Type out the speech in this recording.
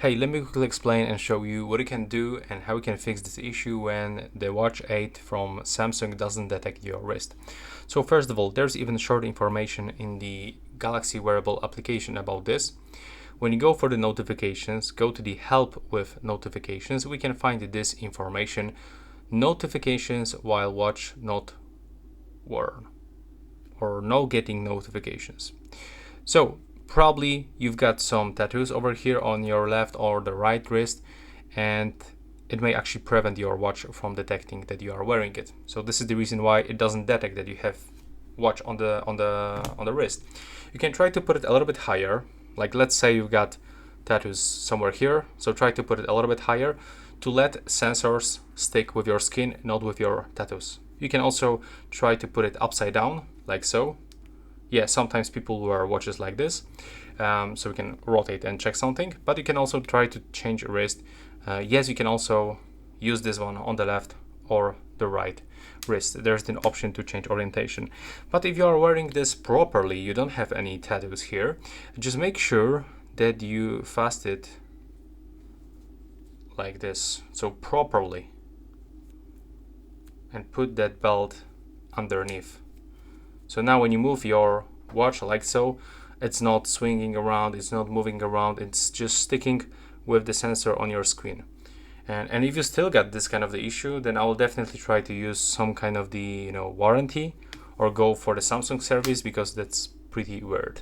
Hey, let me quickly explain and show you what you can do and how you can fix this issue when the Watch 8 from Samsung doesn't detect your wrist. So first of all, there's even short information in the Galaxy Wearable application about this. When you go for the notifications, go to the help with notifications, we can find this information, notifications while watch not worn, or no getting notifications. So probably you've got some tattoos over here on your left or the right wrist, and it may actually prevent your watch from detecting that you are wearing it. So this is the reason why it doesn't detect that you have watch on the wrist. You can try to put it a little bit higher. Like let's say you've got tattoos somewhere here, so try to put it a little bit higher to let sensors stick with your skin, not with your tattoos. You can also try to put it upside down, like so. Yeah, sometimes people wear watches like this, so we can rotate and check something, but you can also try to change wrist. Yes, you can also use this one on the left or the right wrist. There's an option to change orientation. But if you are wearing this properly, you don't have any tattoos here, just make sure that you fast it like this, so properly, and put that belt underneath. So now when you move your watch like so, it's not swinging around, it's not moving around, it's just sticking with the sensor on your screen. And if you still got this kind of the issue, then I will definitely try to use some kind of the warranty or go for the Samsung service, because that's pretty weird.